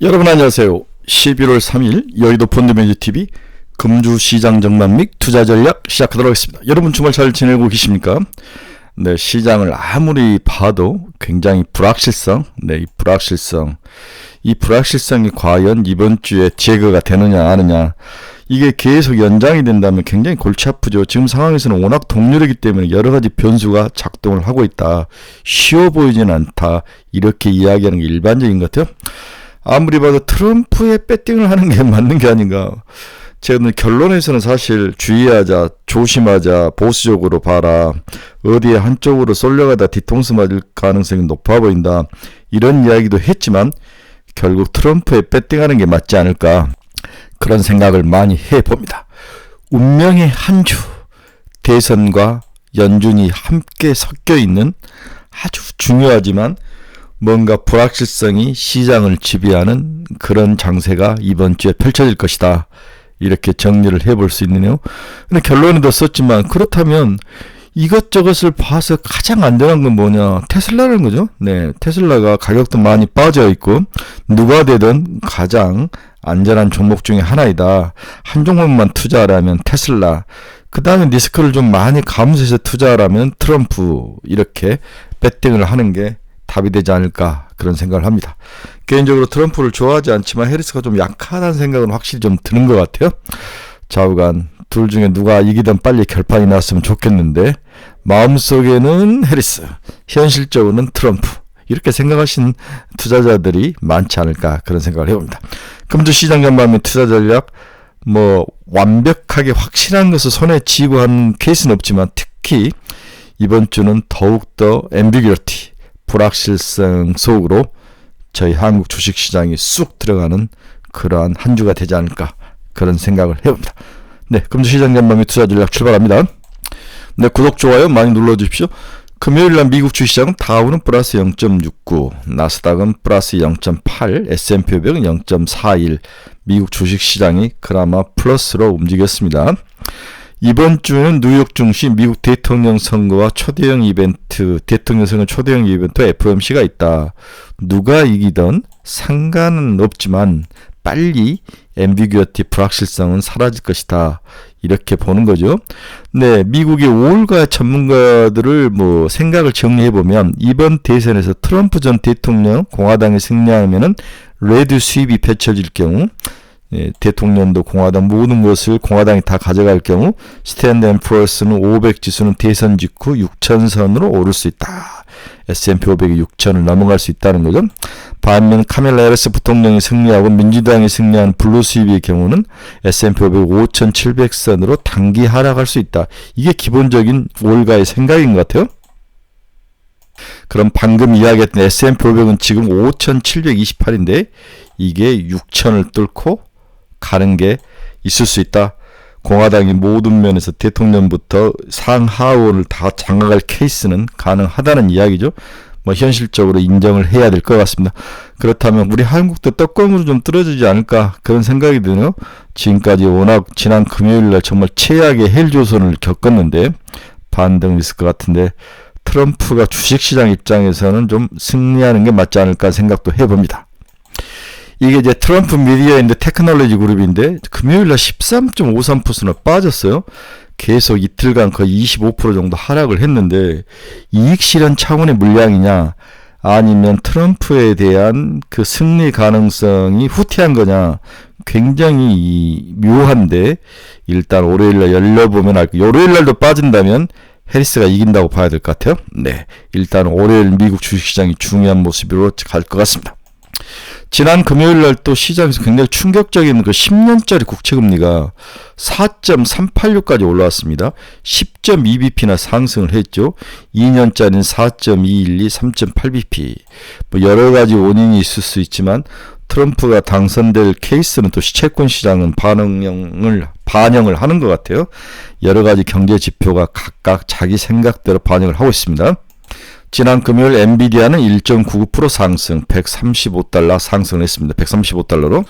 여러분 안녕하세요. 11월 3일 여의도 펀드매니저TV 금주시장 전망 및 투자 전략 시작하도록 하겠습니다. 여러분 주말 잘 지내고 계십니까? 네, 시장을 아무리 봐도 굉장히 불확실성, 이 불확실성이 과연 이번 주에 제거가 되느냐 아느냐, 이게 계속 연장이 된다면 굉장히 골치 아프죠. 지금 상황에서는 워낙 동률이기 때문에 여러 가지 변수가 작동을 하고 있다. 쉬워 보이지는 않다. 이렇게 이야기하는 게 일반적인 것 같아요. 아무리 봐도 트럼프에 배팅을 하는 게 맞는 게 아닌가. 제가 오늘 결론에서는 사실 주의하자, 조심하자, 보수적으로 봐라, 어디에 한쪽으로 쏠려가다 뒤통수 맞을 가능성이 높아 보인다, 이런 이야기도 했지만 결국 트럼프에 배팅하는 게 맞지 않을까, 그런 생각을 많이 해봅니다. 운명의 한 주, 대선과 연준이 함께 섞여 있는 아주 중요하지만 뭔가 불확실성이 시장을 지배하는 그런 장세가 이번 주에 펼쳐질 것이다. 이렇게 정리를 해볼 수 있네요. 근데 결론에도 썼지만, 그렇다면 이것저것을 봐서 가장 안전한 건 뭐냐? 테슬라라는 거죠. 네, 테슬라가 가격도 많이 빠져 있고 누가 되든 가장 안전한 종목 중에 하나이다. 한 종목만 투자하라면 테슬라, 그 다음에 리스크를 좀 많이 감수해서 투자하라면 트럼프, 이렇게 배팅을 하는 게 답이 되지 않을까, 그런 생각을 합니다. 개인적으로 트럼프를 좋아하지 않지만 해리스가 좀 약하다는 생각은 확실히 좀 드는 것 같아요. 좌우간 둘 중에 누가 이기든 빨리 결판이 났으면 좋겠는데 마음속에는 해리스, 현실적으로는 트럼프, 이렇게 생각하신 투자자들이 많지 않을까, 그런 생각을 해봅니다. 금주 시장 전망 및 투자 전략, 완벽하게 확실한 것을 손에 쥐고 하는 케이스는 없지만 특히 이번 주는 더욱더 앰비규리티, 불확실성 속으로 저희 한국 주식시장이 쑥 들어가는 그러한 한 주가 되지 않을까, 그런 생각을 해봅니다. 네, 금주시장 전망 및 투자 전략 출발합니다. 네, 구독, 좋아요 많이 눌러주십시오. 금요일날 미국 주식시장은 다우는 플러스 0.69, 나스닥은 플러스 0.8, S&P 500은 0.41, 미국 주식시장이 그나마 플러스로 움직였습니다. 이번 주는 뉴욕 중심 미국 대통령 선거와 초대형 이벤트, 대통령 선거 초대형 이벤트 FOMC가 있다. 누가 이기든 상관은 없지만 빨리 앰비규어티, 불확실성은 사라질 것이다. 이렇게 보는 거죠. 네, 미국의 5월가 전문가들을 생각을 정리해보면 이번 대선에서 트럼프 전 대통령 공화당이 승리하면은 레드 수입이 펼쳐질 경우, 대통령도 공화당, 모든 것을 공화당이 다 가져갈 경우 스탠드 & 푸어스는 500 지수는 대선 직후 6,000선으로 오를 수 있다. S&P 500이 6,000을 넘어갈 수 있다는 거죠. 반면 카멜라 해리스 부통령이 승리하고 민주당이 승리한 블루 수입의 경우는 S&P 500 5,700선으로 단기 하락할 수 있다. 이게 기본적인 월가의 생각인 것 같아요. 그럼 방금 이야기했던 S&P 500은 지금 5,728인데 이게 6,000을 뚫고 가는 게 있을 수 있다. 공화당이 모든 면에서 대통령부터 상하원을 다 장악할 케이스는 가능하다는 이야기죠. 현실적으로 인정을 해야 될 것 같습니다. 그렇다면 우리 한국도 떡검으로 좀 떨어지지 않을까, 그런 생각이 드네요. 지금까지 워낙 지난 금요일날 정말 최악의 헬조선을 겪었는데 반등 있을 것 같은데 트럼프가 주식시장 입장에서는 좀 승리하는 게 맞지 않을까 생각도 해봅니다. 이게 이제 트럼프 미디어인데 테크놀로지 그룹인데 금요일날 13.53%나 빠졌어요. 계속 이틀간 거의 25% 정도 하락을 했는데 이익 실현 차원의 물량이냐, 아니면 트럼프에 대한 그 승리 가능성이 후퇴한 거냐, 굉장히 묘한데 일단 월요일날 열려보면 알고, 월요일날도 빠진다면 해리스가 이긴다고 봐야 될 것 같아요. 네, 일단 월요일 미국 주식시장이 중요한 모습으로 갈 것 같습니다. 지난 금요일날 또 시장에서 굉장히 충격적인 그 10년짜리 국채금리가 4.386까지 올라왔습니다. 10.2bp나 상승을 했죠. 2년짜리는 4.212, 3.8bp. 여러 가지 원인이 있을 수 있지만 트럼프가 당선될 케이스는 또 시채권 시장은 반영을 하는 것 같아요. 여러 가지 경제 지표가 각각 자기 생각대로 반영을 하고 있습니다. 지난 금요일 엔비디아는 1.99% 상승, 135달러 상승을 했습니다. 135달러로.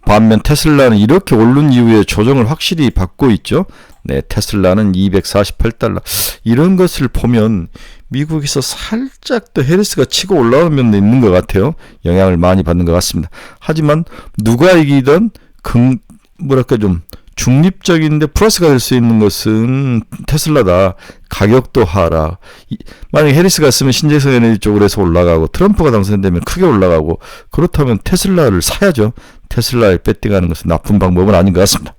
반면 테슬라는 이렇게 오른 이후에 조정을 확실히 받고 있죠. 네, 테슬라는 248달러. 이런 것을 보면 미국에서 살짝 더 해리스가 치고 올라오는 면도 있는 것 같아요. 영향을 많이 받는 것 같습니다. 하지만 누가 이기든 뭐랄까 좀 중립적인데 플러스가 될 수 있는 것은 테슬라다. 가격도 하락. 만약에 해리스가 쓰면 신재생 에너지 쪽으로 해서 올라가고 트럼프가 당선되면 크게 올라가고 그렇다면 테슬라를 사야죠. 테슬라에 배팅하는 것은 나쁜 방법은 아닌 것 같습니다.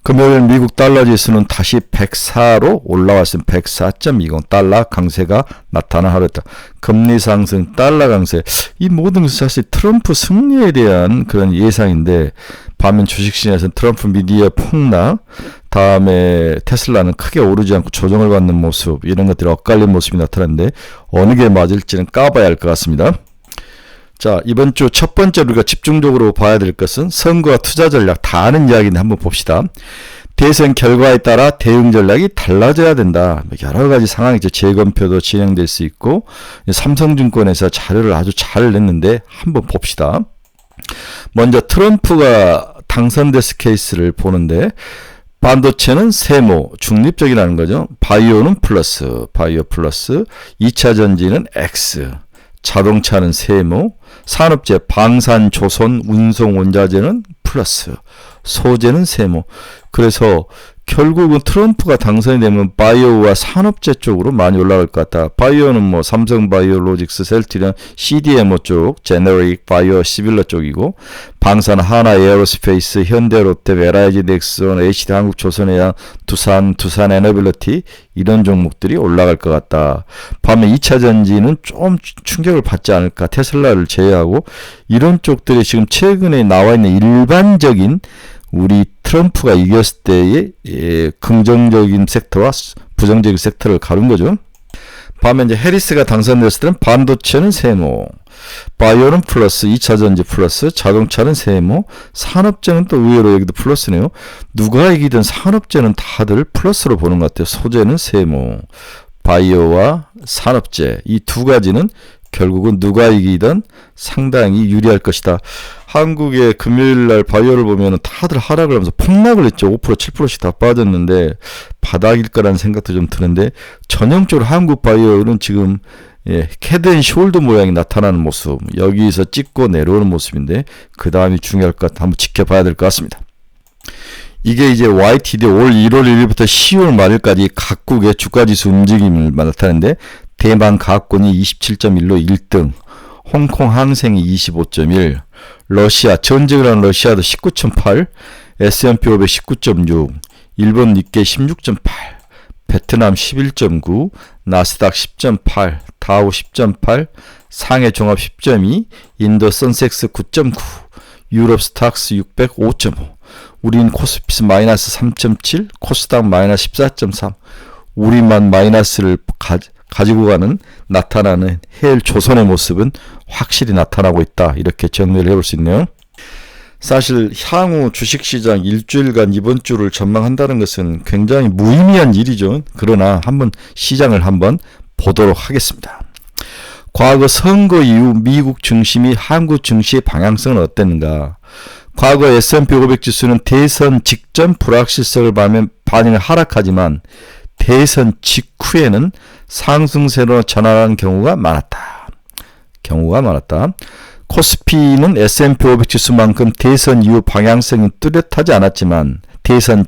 금요일 미국 달러 지수는 다시 104로 올라왔습니다. 104.20 달러 강세가 나타난 하루였다. 금리 상승, 달러 강세. 이 모든 것은 사실 트럼프 승리에 대한 그런 예상인데 반면 주식시장에서는 트럼프 미디어 폭락, 다음에 테슬라는 크게 오르지 않고 조정을 받는 모습, 이런 것들이 엇갈린 모습이 나타났는데 어느 게 맞을지는 까봐야 할 것 같습니다. 자, 이번 주 첫 번째 우리가 집중적으로 봐야 될 것은 선거와 투자 전략 다 아는 이야기인데 한번 봅시다. 대선 결과에 따라 대응 전략이 달라져야 된다. 여러 가지 상황이 재검표도 진행될 수 있고 삼성증권에서 자료를 아주 잘 냈는데 한번 봅시다. 먼저 트럼프가 당선됐을 케이스를 보는데 반도체는 세모, 중립적이라는 거죠. 바이오는 플러스, 바이오 플러스, 2차 전지는 X, 자동차는 세모, 산업재, 방산, 조선, 운송, 원자재는 플러스, 소재는 세모. 그래서 결국은 트럼프가 당선이 되면 바이오와 산업재 쪽으로 많이 올라갈 것 같다. 바이오는 뭐 삼성 바이오로직스, 셀트리온, CDMO 쪽, 제너릭 바이오 시빌러 쪽이고, 방산 하나 에어로스페이스, 현대 롯데, 메라이즈 넥슨, HD 한국 조선해양, 두산 에너빌리티 이런 종목들이 올라갈 것 같다. 반면 2차 전지는 좀 충격을 받지 않을까. 테슬라를 제외하고 이런 쪽들이 지금 최근에 나와 있는 일반적인 우리 트럼프가 이겼을 때의 긍정적인 섹터와 부정적인 섹터를 가른 거죠. 반면 이제 해리스가 당선됐을 때는 반도체는 세모, 바이오는 플러스, 2차 전지 플러스, 자동차는 세모, 산업재는 또 의외로 여기도 플러스네요. 누가 이기든 산업재는 다들 플러스로 보는 것 같아요. 소재는 세모, 바이오와 산업재 이 두 가지는 결국은 누가 이기든 상당히 유리할 것이다. 한국의 금요일날 바이오를 보면 다들 하락을 하면서 폭락을 했죠. 5% 7%씩 다 빠졌는데 바닥일 거라는 생각도 좀 드는데 전형적으로 한국 바이오는 지금 헤드앤숄더 모양이 나타나는 모습, 여기서 찍고 내려오는 모습인데 그 다음이 중요할 것 같아. 한번 지켜봐야 될 것 같습니다. 이게 이제 YTD 올 1월 1일부터 10월 말일까지 각국의 주가지수 움직임을 나타내는데 대만 가학군이 27.1로 1등, 홍콩 항생이 25.1, 러시아, 전쟁을 한 러시아도 19.8, S&P 500 19.6, 일본 니케이 16.8, 베트남 11.9, 나스닥 10.8, 다우 10.8, 상해 종합 10.2, 인도 선섹스 9.9, 유럽 스탁스 600 5.5, 우린 코스피스 마이너스 3.7, 코스닥 마이너스 14.3, 우리만 마이너스를 가지고 가는 나타나는 해일 조선의 모습은 확실히 나타나고 있다. 이렇게 정리를 해볼 수 있네요. 사실 향후 주식시장 일주일간 이번 주를 전망한다는 것은 굉장히 무의미한 일이죠. 그러나 한번 시장을 한번 보도록 하겠습니다. 과거 선거 이후 미국 증시 및 한국 증시의 방향성은 어땠는가? 과거 S&P 500 지수는 대선 직전 불확실성을 반영을 하락하지만 대선 직후에는 상승세로 전환한 경우가 많았다. 코스피는 S&P 500 지수만큼 대선 이후 방향성이 뚜렷하지 않았지만 대선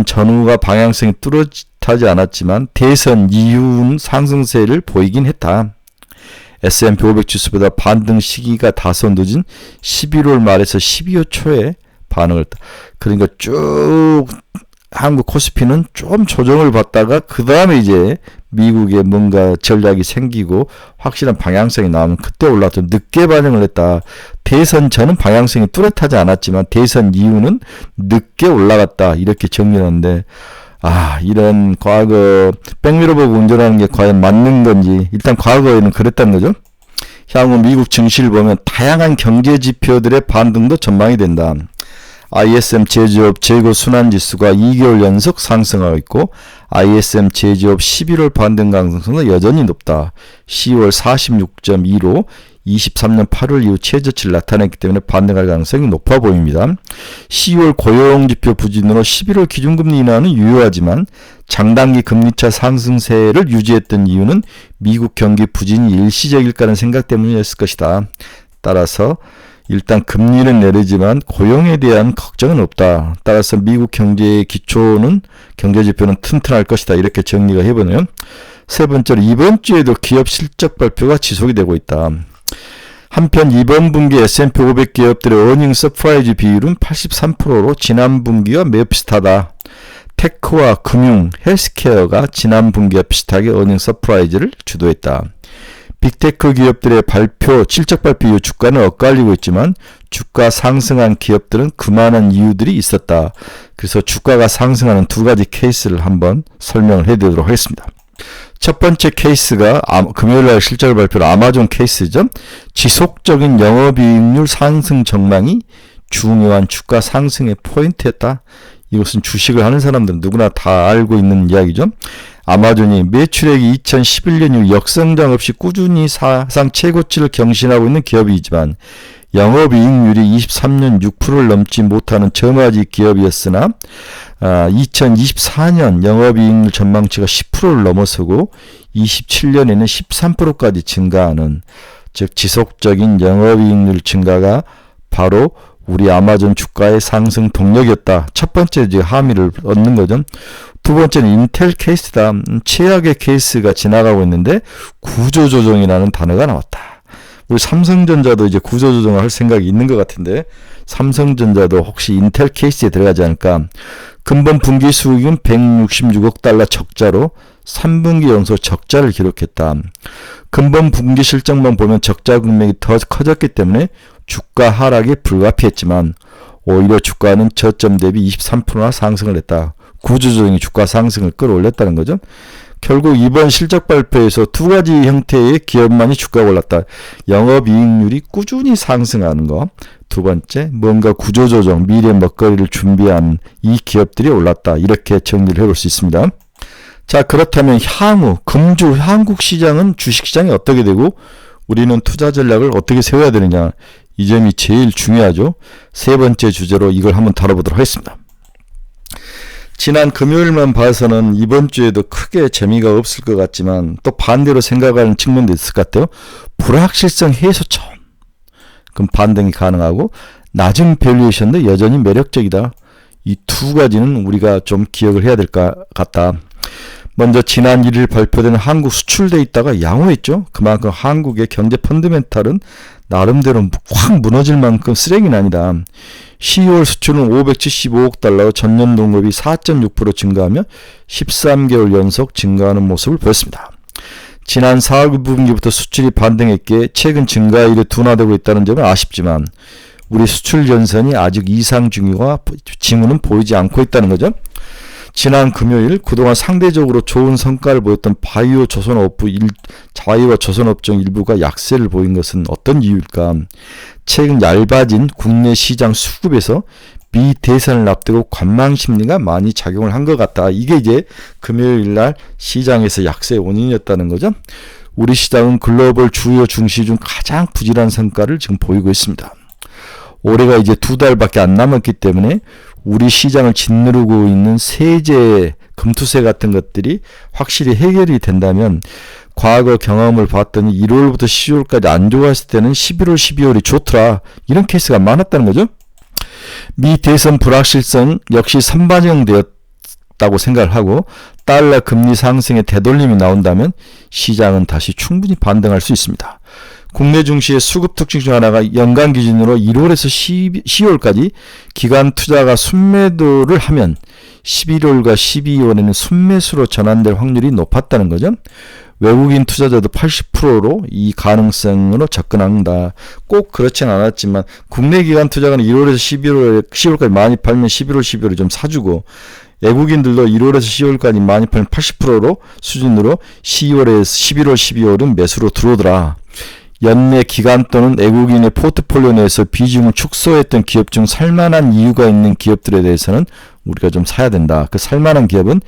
전후가 방향성이 뚜렷하지 않았지만 대선 이후는 상승세를 보이긴 했다. S&P 500 지수보다 반등 시기가 다소 늦은 11월 말에서 12월 초에 반응을 했다. 그러니까 쭉 한국 코스피는 좀 조정을 받다가 그 다음에 이제 미국에 뭔가 전략이 생기고 확실한 방향성이 나오면 그때 올라왔죠. 늦게 반응을 했다. 대선 전은 방향성이 뚜렷하지 않았지만 대선 이후는 늦게 올라갔다. 이렇게 정리하는데 이런 과거 백미러 보고 운전하는 게 과연 맞는 건지 일단 과거에는 그랬다는 거죠. 향후 미국 증시를 보면 다양한 경제 지표들의 반등도 전망이 된다. ISM 제조업 재고 순환지수가 2개월 연속 상승하고 있고 ISM 제조업 11월 반등 가능성은 여전히 높다. 10월 46.2로 23년 8월 이후 최저치를 나타냈기 때문에 반등할 가능성이 높아 보입니다. 10월 고용지표 부진으로 11월 기준금리 인하는 유효하지만 장단기 금리차 상승세를 유지했던 이유는 미국 경기 부진이 일시적일까라는 생각 때문이었을 것이다. 따라서 일단 금리는 내리지만 고용에 대한 걱정은 없다. 따라서 미국 경제의 기초는 경제지표는 튼튼할 것이다. 이렇게 정리가 해보네요. 세 번째로 이번 주에도 기업 실적 발표가 지속이 되고 있다. 한편 이번 분기 S&P 500 기업들의 어닝 서프라이즈 비율은 83%로 지난 분기와 매우 비슷하다. 테크와 금융, 헬스케어가 지난 분기와 비슷하게 어닝 서프라이즈를 주도했다. 빅테크 기업들의 실적 발표 이후 주가는 엇갈리고 있지만 주가 상승한 기업들은 그만한 이유들이 있었다. 그래서 주가가 상승하는 두 가지 케이스를 한번 설명을 해드리도록 하겠습니다. 첫 번째 케이스가 금요일날 실적을 발표한 아마존 케이스죠. 지속적인 영업이익률 상승 전망이 중요한 주가 상승의 포인트였다. 이것은 주식을 하는 사람들은 누구나 다 알고 있는 이야기죠. 아마존이 매출액이 2011년 이후 역성장 없이 꾸준히 사상 최고치를 경신하고 있는 기업이지만 영업이익률이 23년 6%를 넘지 못하는 저마지 기업이었으나 2024년 영업이익률 전망치가 10%를 넘어서고 27년에는 13%까지 증가하는, 즉 지속적인 영업이익률 증가가 바로 우리 아마존 주가의 상승 동력이었다. 첫 번째 함의를 얻는 거죠. 두 번째는 인텔 케이스다. 최악의 케이스가 지나가고 있는데 구조조정이라는 단어가 나왔다. 우리 삼성전자도 이제 구조조정을 할 생각이 있는 것 같은데 삼성전자도 혹시 인텔 케이스에 들어가지 않을까. 근본 분기 수익은 166억 달러 적자로 3분기 연속 적자를 기록했다. 근본 분기 실적만 보면 적자 금액이 더 커졌기 때문에 주가 하락이 불가피했지만 오히려 주가는 저점 대비 23%나 상승을 했다. 구조조정이 주가 상승을 끌어올렸다는 거죠. 결국 이번 실적 발표에서 두 가지 형태의 기업만이 주가가 올랐다. 영업이익률이 꾸준히 상승하는 거. 두 번째, 뭔가 구조조정, 미래 먹거리를 준비한 이 기업들이 올랐다. 이렇게 정리를 해볼 수 있습니다. 자, 그렇다면 향후 금주 한국 시장은 주식시장이 어떻게 되고 우리는 투자 전략을 어떻게 세워야 되느냐. 이 점이 제일 중요하죠. 세 번째 주제로 이걸 한번 다뤄보도록 하겠습니다. 지난 금요일만 봐서는 이번 주에도 크게 재미가 없을 것 같지만 또 반대로 생각하는 측면도 있을 것 같아요. 불확실성 해소점. 그럼 반등이 가능하고 낮은 밸류에이션도 여전히 매력적이다. 이 두 가지는 우리가 좀 기억을 해야 될 것 같다. 먼저 지난 1일 발표된 한국 수출 데이터가 양호했죠. 그만큼 한국의 경제 펀드멘탈은 나름대로 확 무너질 만큼 쓰레기는 아니다. 12월 수출은 575억 달러로 전년 동급이 4.6% 증가하며 13개월 연속 증가하는 모습을 보였습니다. 지난 4분기부터 수출이 반등했기에 최근 증가율이 둔화되고 있다는 점은 아쉽지만 우리 수출 전선이 아직 이상 징후는 보이지 않고 있다는 거죠. 지난 금요일 그동안 상대적으로 좋은 성과를 보였던 바이오 조선업종 일부가 약세를 보인 것은 어떤 이유일까? 최근 얇아진 국내 시장 수급에서 미대선을 앞두고 관망심리가 많이 작용을 한 것 같다. 이게 이제 금요일날 시장에서 약세의 원인이었다는 거죠. 우리 시장은 글로벌 주요 증시 중 가장 부진한 성과를 지금 보이고 있습니다. 올해가 이제 2달밖에 안 남았기 때문에 우리 시장을 짓누르고 있는 세제, 금투세 같은 것들이 확실히 해결이 된다면 과거 경험을 봤더니 1월부터 12월까지 안 좋았을 때는 11월, 12월이 좋더라. 이런 케이스가 많았다는 거죠. 미 대선 불확실성 역시 선반영되었다고 생각을 하고 달러 금리 상승의 되돌림이 나온다면 시장은 다시 충분히 반등할 수 있습니다. 국내 증시의 수급 특징 중 하나가 연간 기준으로 1월에서 10월까지 기관 투자가 순매도를 하면 11월과 12월에는 순매수로 전환될 확률이 높았다는 거죠. 외국인 투자자도 80%로 이 가능성으로 접근한다. 꼭 그렇진 않았지만 국내 기관 투자가는 1월에서 10월까지 많이 팔면 11월, 12월에 좀 사주고 외국인들도 1월에서 10월까지 많이 팔면 80%로 수준으로 10월에서 11월, 12월은 매수로 들어오더라. 연내 기간 또는 애국인의 포트폴리오 내에서 비중을 축소했던 기업 중 살만한 이유가 있는 기업들에 대해서는 우리가 좀 사야 된다. 그 살만한 기업은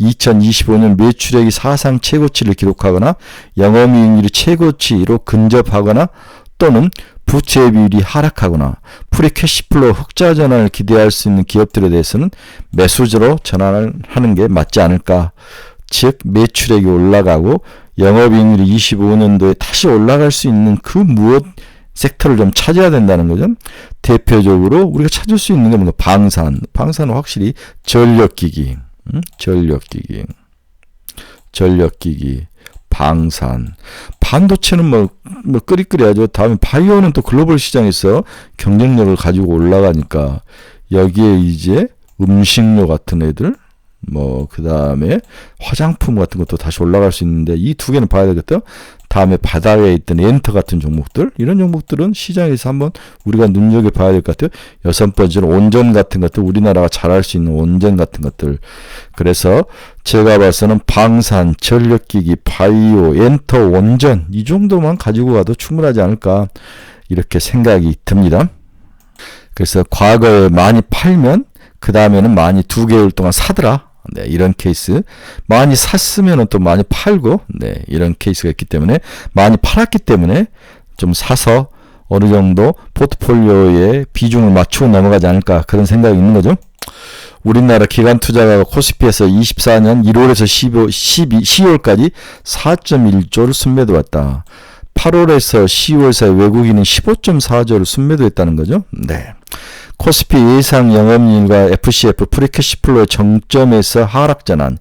2025년 매출액이 사상 최고치를 기록하거나 영업이익률이 최고치로 근접하거나 또는 부채 비율이 하락하거나 프리 캐시플로우 흑자 전환을 기대할 수 있는 기업들에 대해서는 매수주로 전환을 하는 게 맞지 않을까. 즉 매출액이 올라가고 영업이익률이 25년도에 다시 올라갈 수 있는 그 무엇 섹터를 좀 찾아야 된다는 거죠. 대표적으로 우리가 찾을 수 있는 게 뭔가 방산은 확실히 전력기기, 방산, 반도체는 뭐 끄리끄리하죠. 다음에 바이오는 또 글로벌 시장에서 경쟁력을 가지고 올라가니까 여기에 이제 음식료 같은 애들, 그 다음에 화장품 같은 것도 다시 올라갈 수 있는데 이 두 개는 봐야 되겠다. 다음에 바닥에 있던 엔터 같은 종목들, 이런 종목들은 시장에서 한번 우리가 눈여겨봐야 될 것 같아요. 여섯 번째는 온전 같은 것들, 우리나라가 잘할 수 있는 온전 같은 것들. 그래서 제가 봐서는 방산, 전력기기, 바이오, 엔터, 온전 이 정도만 가지고 가도 충분하지 않을까 이렇게 생각이 듭니다. 그래서 과거에 많이 팔면 그 다음에는 많이 2개월 동안 사더라. 네, 이런 케이스. 많이 샀으면 또 많이 팔고, 네, 이런 케이스가 있기 때문에, 많이 팔았기 때문에 좀 사서 어느 정도 포트폴리오에 비중을 맞추고 넘어가지 않을까, 그런 생각이 있는 거죠. 우리나라 기관 투자가 코스피에서 24년 1월에서 12월까지 4.1조를 순매도했다. 8월에서 10월 사이 외국인은 15.4조를 순매도했다는 거죠. 네. 코스피 예상 영업이익률과 FCF 프리캐시플로의 정점에서 하락전환,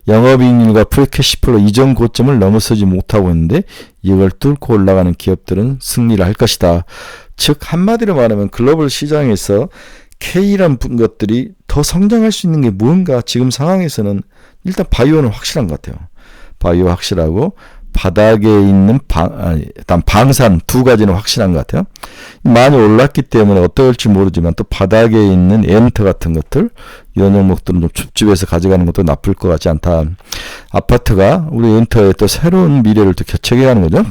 영업이익률과 프리캐시플로 이전 고점을 넘어서지 못하고 있는데 이걸 뚫고 올라가는 기업들은 승리를 할 것이다. 즉 한마디로 말하면 글로벌 시장에서 K라는 것들이 더 성장할 수 있는 게 뭔가 지금 상황에서는 일단 바이오는 확실한 것 같아요. 바이오 확실하고 바닥에 있는 일단 방산 두 가지는 확실한 것 같아요. 많이 올랐기 때문에 어떨지 모르지만 또 바닥에 있는 엔터 같은 것들 이런 종목들은 좀 줍줍해서 가져가는 것도 나쁠 것 같지 않다. 아파트가 우리 엔터에 또 새로운 미래를 또 개척해 가는 거죠.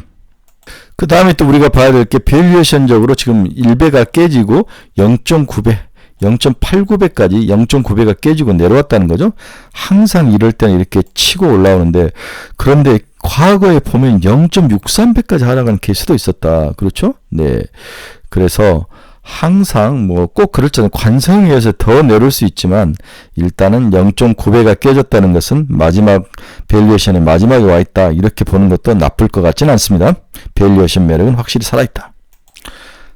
그 다음에 또 우리가 봐야 될 게 밸류에이션적으로 지금 1배가 깨지고 0.9배 0.89배까지 0.9배가 깨지고 내려왔다는 거죠. 항상 이럴 때는 이렇게 치고 올라오는데 그런데 과거에 보면 0.63배까지 하락하는 케이스도 있었다. 그렇죠? 네. 그래서 항상 꼭 그렇잖아요. 관성에 의해서 더 내려올 수 있지만 일단은 0.9배가 깨졌다는 것은 마지막 밸류에이션의 마지막에 와 있다. 이렇게 보는 것도 나쁠 것 같지는 않습니다. 밸류에이션 매력은 확실히 살아있다.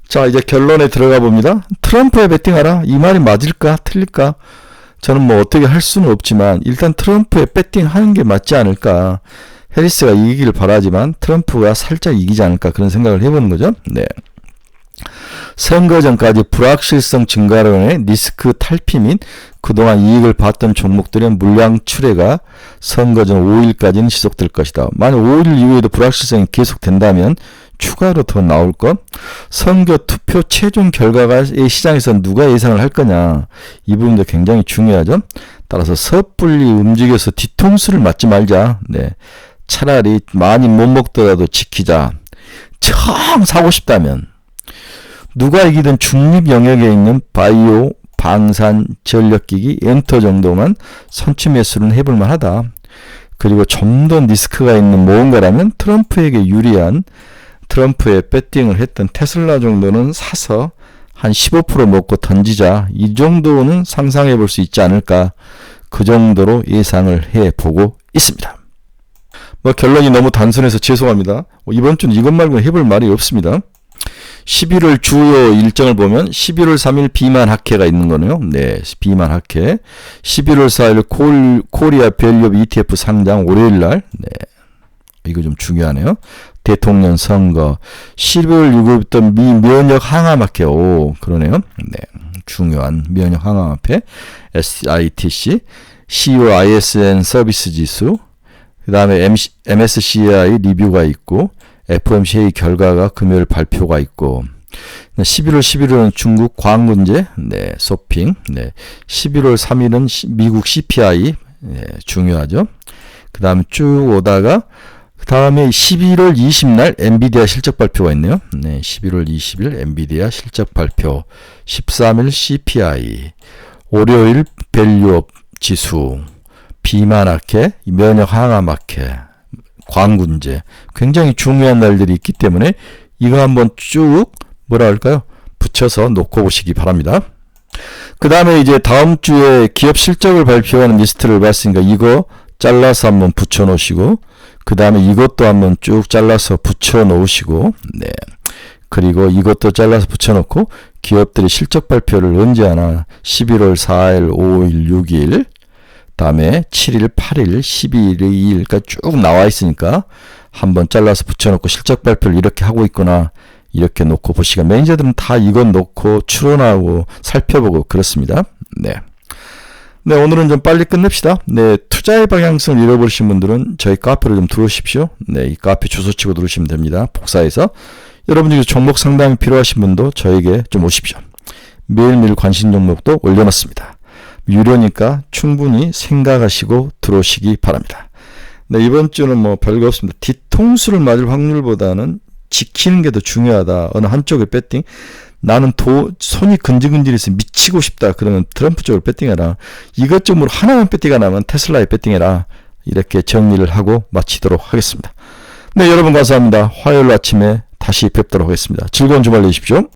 자, 이제 결론에 들어가 봅니다. 트럼프에 배팅하라. 이 말이 맞을까? 틀릴까? 저는 어떻게 할 수는 없지만 일단 트럼프에 배팅하는 게 맞지 않을까. 해리스가 이기길 바라지만 트럼프가 살짝 이기지 않을까 그런 생각을 해보는 거죠. 네. 선거 전까지 불확실성 증가로 인해 리스크 탈피 및 그동안 이익을 봤던 종목들의 물량 출회가 선거 전 5일까지는 지속될 것이다. 만약 5일 이후에도 불확실성이 계속된다면 추가로 더 나올 것. 선거 투표 최종 결과가 시장에서 누가 예상을 할 거냐. 이 부분도 굉장히 중요하죠. 따라서 섣불리 움직여서 뒤통수를 맞지 말자. 네. 차라리 많이 못 먹더라도 지키자. 정 사고 싶다면 누가 이기든 중립 영역에 있는 바이오, 방산, 전력기기, 엔터 정도만 선취 매수는 해볼 만하다. 그리고 좀 더 리스크가 있는 무언가라면 트럼프에게 유리한 트럼프에 배팅을 했던 테슬라 정도는 사서 한 15% 먹고 던지자. 이 정도는 상상해 볼 수 있지 않을까. 그 정도로 예상을 해보고 있습니다. 결론이 너무 단순해서 죄송합니다. 이번 주는 이것 말고는 해볼 말이 없습니다. 11월 주요 일정을 보면 11월 3일 비만 학회가 있는 거네요. 네, 비만 학회. 11월 4일 코리아 밸류업 ETF 상장 월요일 날. 네. 이거 좀 중요하네요. 대통령 선거. 12월 6일부터 미 면역 항암 학회. 오, 그러네요. 네. 중요한 면역 항암 학회. SITC. CEO ISN 서비스 지수. 그 다음에 MSCI 리뷰가 있고 FOMC 회의 결과가 금요일 발표가 있고 11월 11일은 중국 광문제 네, 쇼핑 네, 11월 3일은 미국 CPI 네, 중요하죠. 그 다음에 쭉 오다가 그 다음에 11월 20일 엔비디아 실적 발표가 있네요. 네, 11월 20일 엔비디아 실적 발표, 13일 CPI, 월요일 밸류업 지수, 비만학회, 면역 항암학회, 광군제, 굉장히 중요한 날들이 있기 때문에 이거 한번 쭉 뭐라 할까요? 붙여서 놓고 보시기 바랍니다. 그 다음에 이제 다음 주에 기업 실적을 발표하는 리스트를 봤으니까 이거 잘라서 한번 붙여 놓으시고, 그 다음에 이것도 한번 쭉 잘라서 붙여 놓으시고, 네. 그리고 이것도 잘라서 붙여 놓고, 기업들이 실적 발표를 언제 하나, 11월 4일, 5일, 6일, 다음에 7일, 8일, 12일, 2일까지 쭉 나와 있으니까 한번 잘라서 붙여 놓고 실적 발표를 이렇게 하고 있구나, 이렇게 놓고 보시가, 매니저들은 다 이건 놓고 추론하고 살펴보고 그렇습니다. 네. 네, 오늘은 좀 빨리 끝냅시다. 네, 투자의 방향성을 잃어버리신 분들은 저희 카페를 좀 들어오십시오. 네, 이 카페 주소 치고 들어오시면 됩니다. 복사해서. 여러분 중에 종목 상담이 필요하신 분도 저에게 좀 오십시오. 매일매일 관심 종목도 올려놨습니다. 유료니까 충분히 생각하시고 들어오시기 바랍니다. 네, 이번 주는 뭐 별거 없습니다. 뒤통수를 맞을 확률보다는 지키는 게 더 중요하다. 어느 한쪽에 배팅. 나는 손이 근질근질해서 미치고 싶다. 그러면 트럼프 쪽으로 배팅해라. 이것저것 하나만 배팅가 나면 테슬라에 배팅해라. 이렇게 정리를 하고 마치도록 하겠습니다. 네, 여러분 감사합니다. 화요일 아침에 다시 뵙도록 하겠습니다. 즐거운 주말 되십시오.